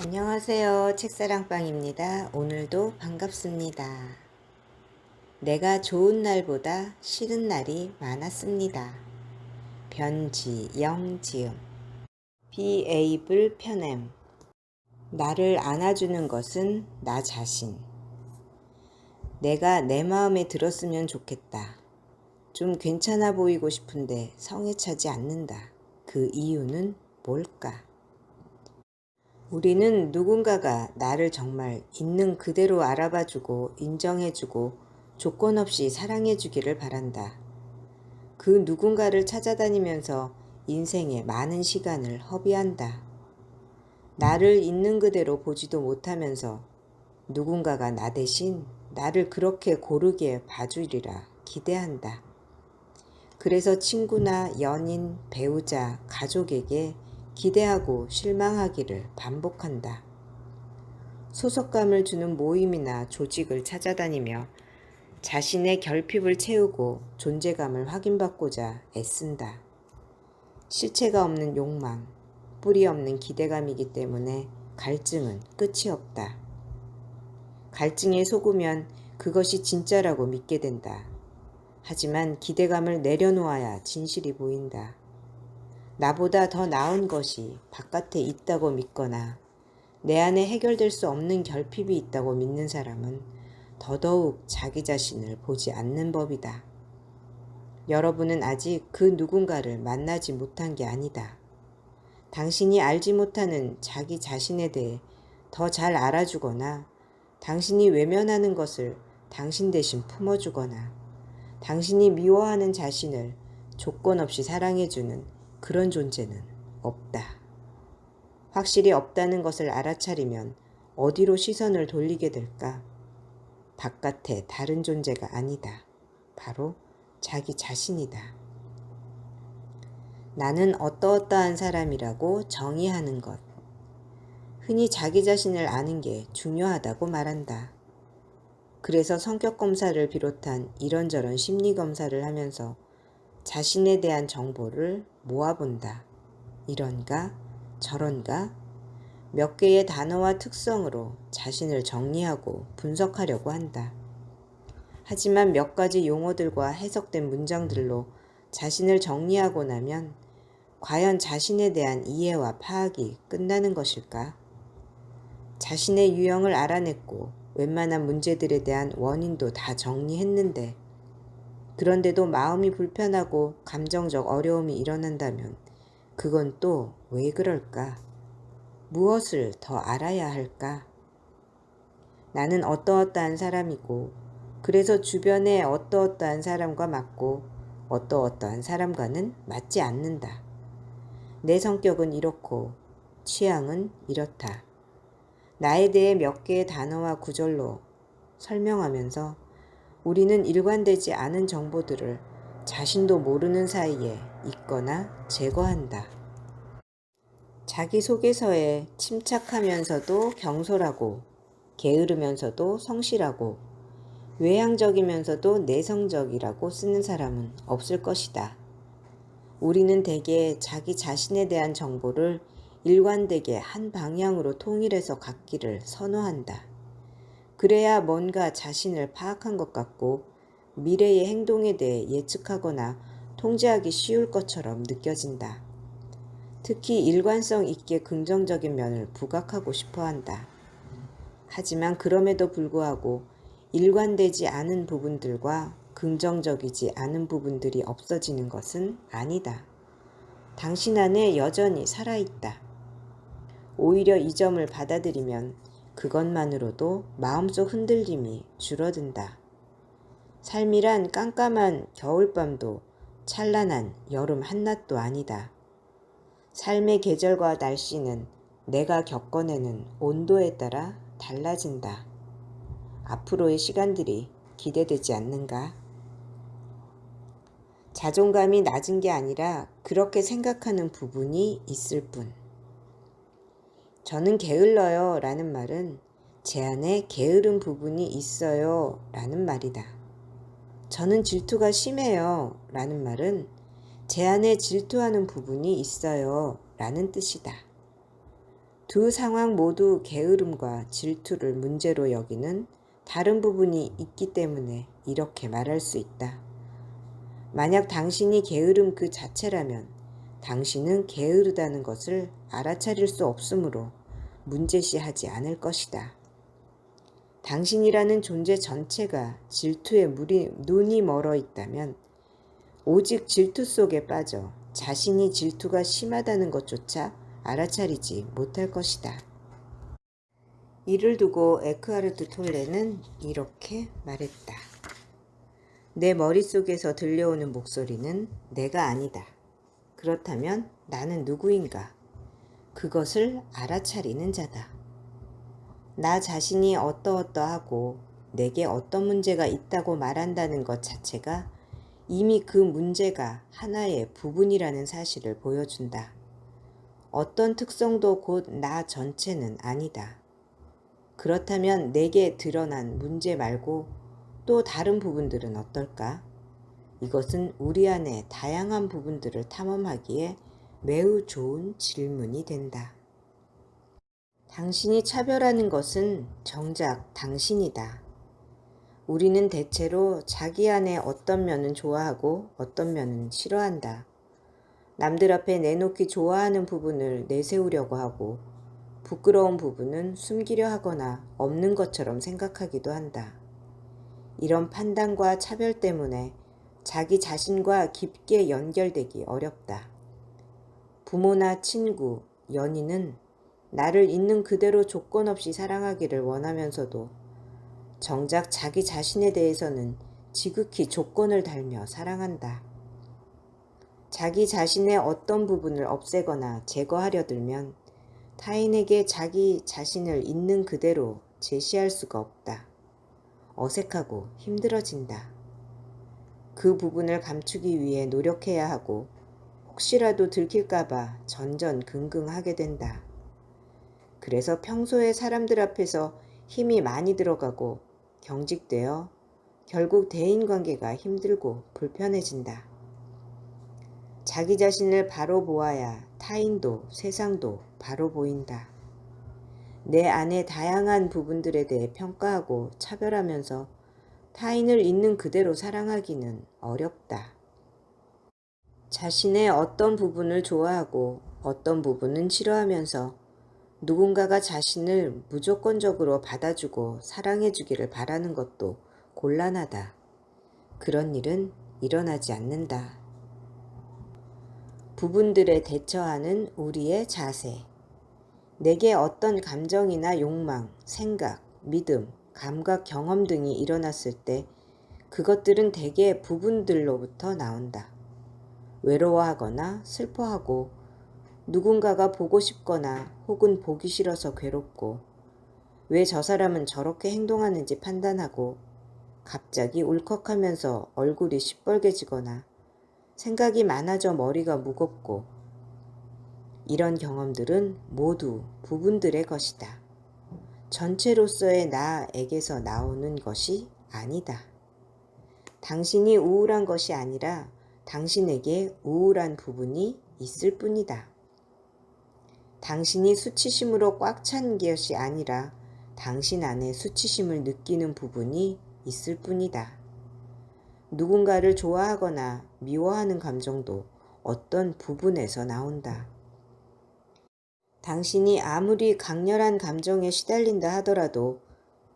안녕하세요. 책사랑방입니다. 오늘도 반갑습니다. 내가 좋은 날보다 싫은 날이 많았습니다. 변지, 영지음. Be able 편엠. 나를 안아주는 것은 나 자신. 내가 내 마음에 들었으면 좋겠다. 좀 괜찮아 보이고 싶은데 성에 차지 않는다. 그 이유는 뭘까? 우리는 누군가가 나를 정말 있는 그대로 알아봐주고 인정해주고 조건 없이 사랑해주기를 바란다. 그 누군가를 찾아다니면서 인생의 많은 시간을 허비한다. 나를 있는 그대로 보지도 못하면서 누군가가 나 대신 나를 그렇게 고르게 봐주리라 기대한다. 그래서 친구나 연인, 배우자, 가족에게 기대하고 실망하기를 반복한다. 소속감을 주는 모임이나 조직을 찾아다니며 자신의 결핍을 채우고 존재감을 확인받고자 애쓴다. 실체가 없는 욕망, 뿌리 없는 기대감이기 때문에 갈증은 끝이 없다. 갈증에 속으면 그것이 진짜라고 믿게 된다. 하지만 기대감을 내려놓아야 진실이 보인다. 나보다 더 나은 것이 바깥에 있다고 믿거나 내 안에 해결될 수 없는 결핍이 있다고 믿는 사람은 더더욱 자기 자신을 보지 않는 법이다. 여러분은 아직 그 누군가를 만나지 못한 게 아니다. 당신이 알지 못하는 자기 자신에 대해 더 잘 알아주거나 당신이 외면하는 것을 당신 대신 품어주거나 당신이 미워하는 자신을 조건 없이 사랑해주는 그런 존재는 없다. 확실히 없다는 것을 알아차리면 어디로 시선을 돌리게 될까? 바깥에 다른 존재가 아니다. 바로 자기 자신이다. 나는 어떠어떠한 사람이라고 정의하는 것. 흔히 자기 자신을 아는 게 중요하다고 말한다. 그래서 성격 검사를 비롯한 이런저런 심리 검사를 하면서 자신에 대한 정보를 모아본다. 이런가 저런가 몇 개의 단어와 특성으로 자신을 정리하고 분석하려고 한다. 하지만 몇 가지 용어들과 해석된 문장들로 자신을 정리하고 나면 과연 자신에 대한 이해와 파악이 끝나는 것일까? 자신의 유형을 알아냈고 웬만한 문제들에 대한 원인도 다 정리했는데 그런데도 마음이 불편하고 감정적 어려움이 일어난다면 그건 또 왜 그럴까? 무엇을 더 알아야 할까? 나는 어떠어떠한 사람이고 그래서 주변에 어떠어떠한 사람과 맞고 어떠어떠한 사람과는 맞지 않는다. 내 성격은 이렇고 취향은 이렇다. 나에 대해 몇 개의 단어와 구절로 설명하면서 우리는 일관되지 않은 정보들을 자신도 모르는 사이에 있거나 제거한다. 자기소개서에 침착하면서도 경솔하고 게으르면서도 성실하고 외향적이면서도 내성적이라고 쓰는 사람은 없을 것이다. 우리는 대개 자기 자신에 대한 정보를 일관되게 한 방향으로 통일해서 갖기를 선호한다. 그래야 뭔가 자신을 파악한 것 같고 미래의 행동에 대해 예측하거나 통제하기 쉬울 것처럼 느껴진다. 특히 일관성 있게 긍정적인 면을 부각하고 싶어 한다. 하지만 그럼에도 불구하고 일관되지 않은 부분들과 긍정적이지 않은 부분들이 없어지는 것은 아니다. 당신 안에 여전히 살아있다. 오히려 이 점을 받아들이면 그것만으로도 마음속 흔들림이 줄어든다. 삶이란 깜깜한 겨울밤도 찬란한 여름 한낮도 아니다. 삶의 계절과 날씨는 내가 겪어내는 온도에 따라 달라진다. 앞으로의 시간들이 기대되지 않는가? 자존감이 낮은 게 아니라 그렇게 생각하는 부분이 있을 뿐. 저는 게을러요 라는 말은 제 안에 게으른 부분이 있어요 라는 말이다. 저는 질투가 심해요 라는 말은 제 안에 질투하는 부분이 있어요 라는 뜻이다. 두 상황 모두 게으름과 질투를 문제로 여기는 다른 부분이 있기 때문에 이렇게 말할 수 있다. 만약 당신이 게으름 그 자체라면 당신은 게으르다는 것을 알아차릴 수 없으므로 문제시하지 않을 것이다. 당신이라는 존재 전체가 질투에 눈이 멀어 있다면 오직 질투 속에 빠져 자신이 질투가 심하다는 것조차 알아차리지 못할 것이다. 이를 두고 에크하르트 톨레는 이렇게 말했다. 내 머릿속에서 들려오는 목소리는 내가 아니다. 그렇다면 나는 누구인가? 그것을 알아차리는 자다. 나 자신이 어떠어떠하고 내게 어떤 문제가 있다고 말한다는 것 자체가 이미 그 문제가 하나의 부분이라는 사실을 보여준다. 어떤 특성도 곧 나 전체는 아니다. 그렇다면 내게 드러난 문제 말고 또 다른 부분들은 어떨까? 이것은 우리 안에 다양한 부분들을 탐험하기에 매우 좋은 질문이 된다. 당신이 차별하는 것은 정작 당신이다. 우리는 대체로 자기 안에 어떤 면은 좋아하고 어떤 면은 싫어한다. 남들 앞에 내놓기 좋아하는 부분을 내세우려고 하고 부끄러운 부분은 숨기려 하거나 없는 것처럼 생각하기도 한다. 이런 판단과 차별 때문에 자기 자신과 깊게 연결되기 어렵다. 부모나 친구, 연인은 나를 있는 그대로 조건 없이 사랑하기를 원하면서도 정작 자기 자신에 대해서는 지극히 조건을 달며 사랑한다. 자기 자신의 어떤 부분을 없애거나 제거하려 들면 타인에게 자기 자신을 있는 그대로 제시할 수가 없다. 어색하고 힘들어진다. 그 부분을 감추기 위해 노력해야 하고 혹시라도 들킬까봐 전전긍긍하게 된다. 그래서 평소에 사람들 앞에서 힘이 많이 들어가고 경직되어 결국 대인관계가 힘들고 불편해진다. 자기 자신을 바로 보아야 타인도 세상도 바로 보인다. 내 안의 다양한 부분들에 대해 평가하고 차별하면서 타인을 있는 그대로 사랑하기는 어렵다. 자신의 어떤 부분을 좋아하고 어떤 부분은 싫어하면서 누군가가 자신을 무조건적으로 받아주고 사랑해주기를 바라는 것도 곤란하다. 그런 일은 일어나지 않는다. 부분들에 대처하는 우리의 자세. 내게 어떤 감정이나 욕망, 생각, 믿음, 감각, 경험 등이 일어났을 때 그것들은 대개 부분들로부터 나온다. 외로워하거나 슬퍼하고 누군가가 보고 싶거나 혹은 보기 싫어서 괴롭고 왜 저 사람은 저렇게 행동하는지 판단하고 갑자기 울컥하면서 얼굴이 시뻘개지거나 생각이 많아져 머리가 무겁고 이런 경험들은 모두 부분들의 것이다. 전체로서의 나에게서 나오는 것이 아니다. 당신이 우울한 것이 아니라 당신에게 우울한 부분이 있을 뿐이다. 당신이 수치심으로 꽉 찬 것이 아니라 당신 안에 수치심을 느끼는 부분이 있을 뿐이다. 누군가를 좋아하거나 미워하는 감정도 어떤 부분에서 나온다. 당신이 아무리 강렬한 감정에 시달린다 하더라도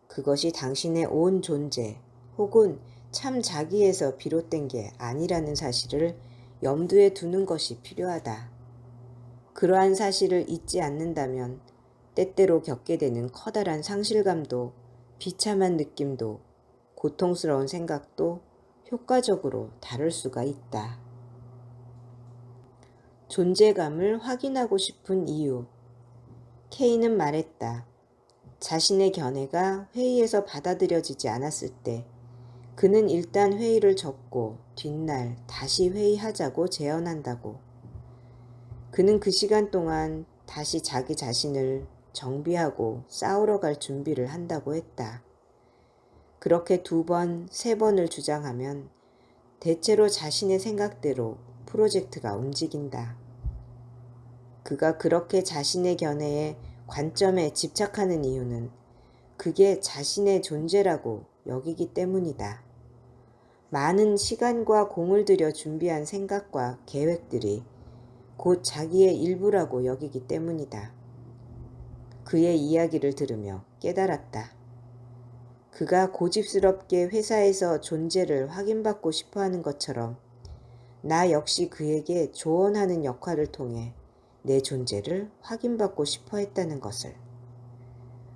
그것이 당신의 온 존재 혹은 참 자기에서 비롯된 게 아니라는 사실을 염두에 두는 것이 필요하다. 그러한 사실을 잊지 않는다면 때때로 겪게 되는 커다란 상실감도 비참한 느낌도 고통스러운 생각도 효과적으로 다룰 수가 있다. 존재감을 확인하고 싶은 이유. 케이는 말했다. 자신의 견해가 회의에서 받아들여지지 않았을 때 그는 일단 회의를 접고 뒷날 다시 회의하자고 제언한다고. 그는 그 시간 동안 다시 자기 자신을 정비하고 싸우러 갈 준비를 한다고 했다. 그렇게 2번, 3번을 주장하면 대체로 자신의 생각대로 프로젝트가 움직인다. 그가 그렇게 자신의 견해에 관점에 집착하는 이유는 그게 자신의 존재라고 여기기 때문이다. 많은 시간과 공을 들여 준비한 생각과 계획들이 곧 자기의 일부라고 여기기 때문이다. 그의 이야기를 들으며 깨달았다. 그가 고집스럽게 회사에서 존재를 확인받고 싶어 하는 것처럼 나 역시 그에게 조언하는 역할을 통해 내 존재를 확인받고 싶어 했다는 것을.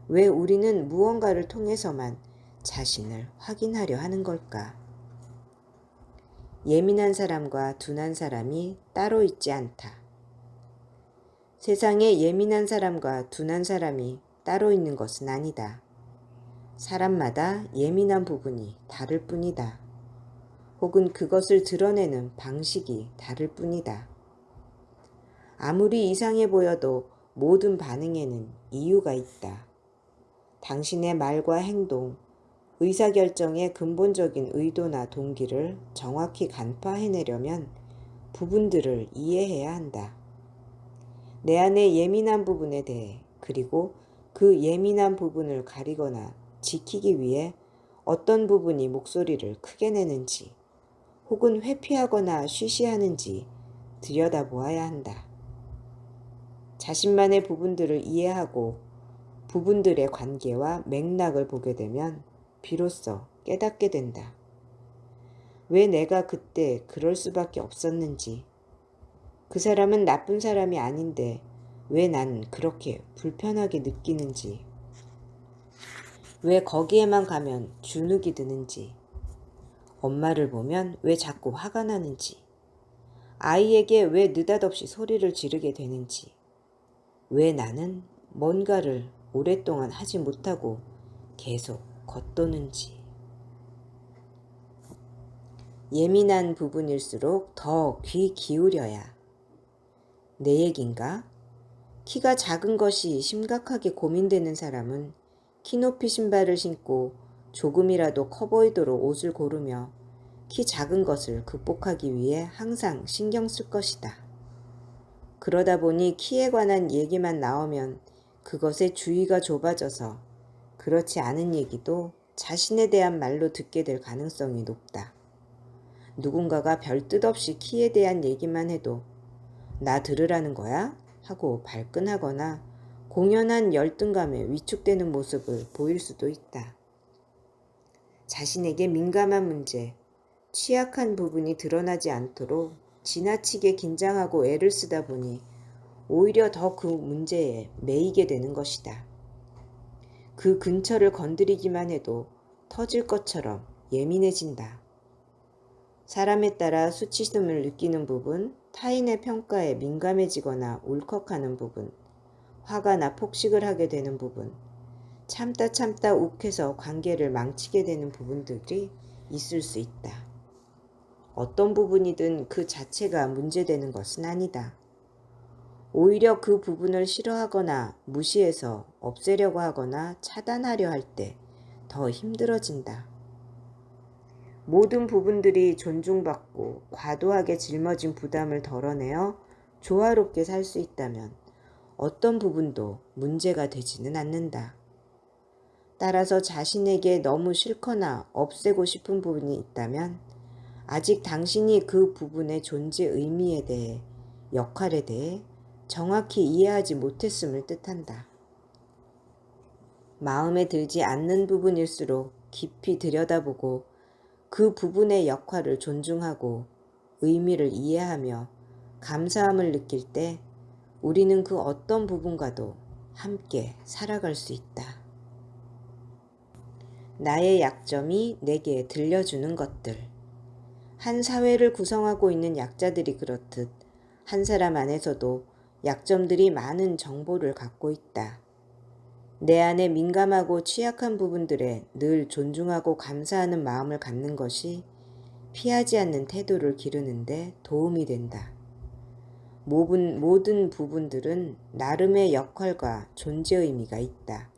왜 우리는 무언가를 통해서만 자신을 확인하려 하는 걸까? 예민한 사람과 둔한 사람이 따로 있지 않다. 세상에 예민한 사람과 둔한 사람이 따로 있는 것은 아니다. 사람마다 예민한 부분이 다를 뿐이다. 혹은 그것을 드러내는 방식이 다를 뿐이다. 아무리 이상해 보여도 모든 반응에는 이유가 있다. 당신의 말과 행동, 의사결정의 근본적인 의도나 동기를 정확히 간파해내려면 부분들을 이해해야 한다. 내 안의 예민한 부분에 대해 그리고 그 예민한 부분을 가리거나 지키기 위해 어떤 부분이 목소리를 크게 내는지 혹은 회피하거나 쉬쉬하는지 들여다보아야 한다. 자신만의 부분들을 이해하고 부분들의 관계와 맥락을 보게 되면 비로소 깨닫게 된다. 왜 내가 그때 그럴 수밖에 없었는지, 그 사람은 나쁜 사람이 아닌데 왜 난 그렇게 불편하게 느끼는지, 왜 거기에만 가면 주눅이 드는지, 엄마를 보면 왜 자꾸 화가 나는지, 아이에게 왜 느닷없이 소리를 지르게 되는지, 왜 나는 뭔가를 오랫동안 하지 못하고 계속 겉도는지. 예민한 부분일수록 더 귀 기울여야. 내 얘긴가? 키가 작은 것이 심각하게 고민되는 사람은 키높이 신발을 신고 조금이라도 커 보이도록 옷을 고르며 키 작은 것을 극복하기 위해 항상 신경 쓸 것이다. 그러다 보니 키에 관한 얘기만 나오면 그것에 주의가 좁아져서 그렇지 않은 얘기도 자신에 대한 말로 듣게 될 가능성이 높다. 누군가가 별 뜻 없이 키에 대한 얘기만 해도 나 들으라는 거야? 하고 발끈하거나 공연한 열등감에 위축되는 모습을 보일 수도 있다. 자신에게 민감한 문제, 취약한 부분이 드러나지 않도록 지나치게 긴장하고 애를 쓰다 보니 오히려 더 그 문제에 매이게 되는 것이다. 그 근처를 건드리기만 해도 터질 것처럼 예민해진다. 사람에 따라 수치심을 느끼는 부분, 타인의 평가에 민감해지거나 울컥하는 부분, 화가 나 폭식을 하게 되는 부분, 참다 욱해서 관계를 망치게 되는 부분들이 있을 수 있다. 어떤 부분이든 그 자체가 문제되는 것은 아니다. 오히려 그 부분을 싫어하거나 무시해서 없애려고 하거나 차단하려 할 때 더 힘들어진다. 모든 부분들이 존중받고 과도하게 짊어진 부담을 덜어내어 조화롭게 살 수 있다면 어떤 부분도 문제가 되지는 않는다. 따라서 자신에게 너무 싫거나 없애고 싶은 부분이 있다면 아직 당신이 그 부분의 존재 의미에 대해, 역할에 대해 정확히 이해하지 못했음을 뜻한다. 마음에 들지 않는 부분일수록 깊이 들여다보고 그 부분의 역할을 존중하고 의미를 이해하며 감사함을 느낄 때 우리는 그 어떤 부분과도 함께 살아갈 수 있다. 나의 약점이 내게 들려주는 것들. 한 사회를 구성하고 있는 약자들이 그렇듯 한 사람 안에서도 약점들이 많은 정보를 갖고 있다. 내 안에 민감하고 취약한 부분들에 늘 존중하고 감사하는 마음을 갖는 것이 피하지 않는 태도를 기르는데 도움이 된다. 모든 부분들은 나름의 역할과 존재 의미가 있다.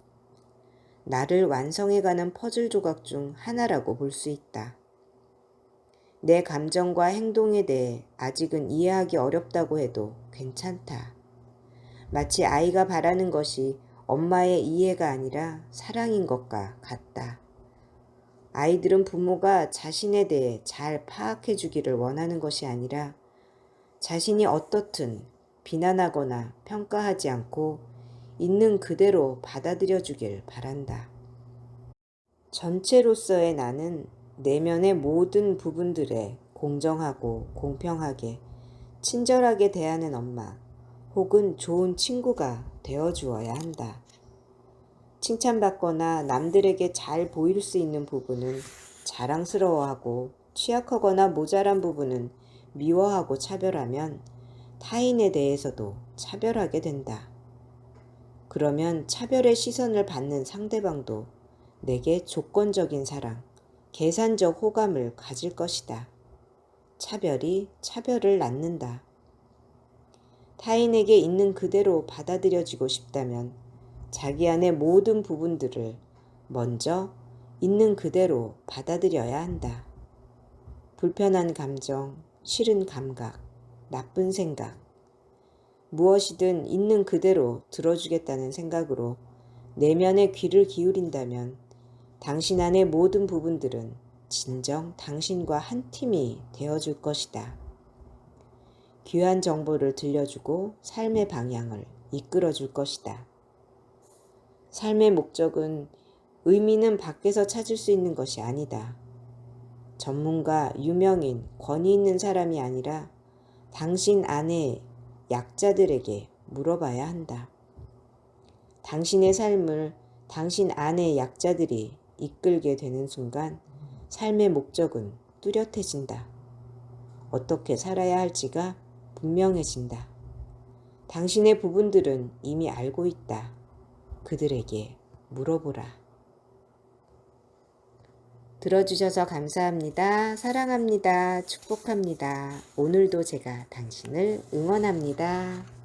나를 완성해가는 퍼즐 조각 중 하나라고 볼 수 있다. 내 감정과 행동에 대해 아직은 이해하기 어렵다고 해도 괜찮다. 마치 아이가 바라는 것이 엄마의 이해가 아니라 사랑인 것과 같다. 아이들은 부모가 자신에 대해 잘 파악해 주기를 원하는 것이 아니라 자신이 어떻든 비난하거나 평가하지 않고 있는 그대로 받아들여 주길 바란다. 전체로서의 나는 내면의 모든 부분들에 공정하고 공평하게 친절하게 대하는 엄마 혹은 좋은 친구가 되어 주어야 한다. 칭찬받거나 남들에게 잘 보일 수 있는 부분은 자랑스러워하고 취약하거나 모자란 부분은 미워하고 차별하면 타인에 대해서도 차별하게 된다. 그러면 차별의 시선을 받는 상대방도 내게 조건적인 사랑, 계산적 호감을 가질 것이다. 차별이 차별을 낳는다. 타인에게 있는 그대로 받아들여지고 싶다면 자기 안의 모든 부분들을 먼저 있는 그대로 받아들여야 한다. 불편한 감정, 싫은 감각, 나쁜 생각, 무엇이든 있는 그대로 들어주겠다는 생각으로 내면의 귀를 기울인다면 당신 안의 모든 부분들은 진정 당신과 한 팀이 되어줄 것이다. 귀한 정보를 들려주고 삶의 방향을 이끌어줄 것이다. 삶의 목적은 의미는 밖에서 찾을 수 있는 것이 아니다. 전문가, 유명인, 권위 있는 사람이 아니라 당신 안의 약자들에게 물어봐야 한다. 당신의 삶을 당신 안의 약자들이 이끌게 되는 순간 삶의 목적은 뚜렷해진다. 어떻게 살아야 할지가 분명해진다. 당신의 부분들은 이미 알고 있다. 그들에게 물어보라. 들어주셔서 감사합니다. 사랑합니다. 축복합니다. 오늘도 제가 당신을 응원합니다.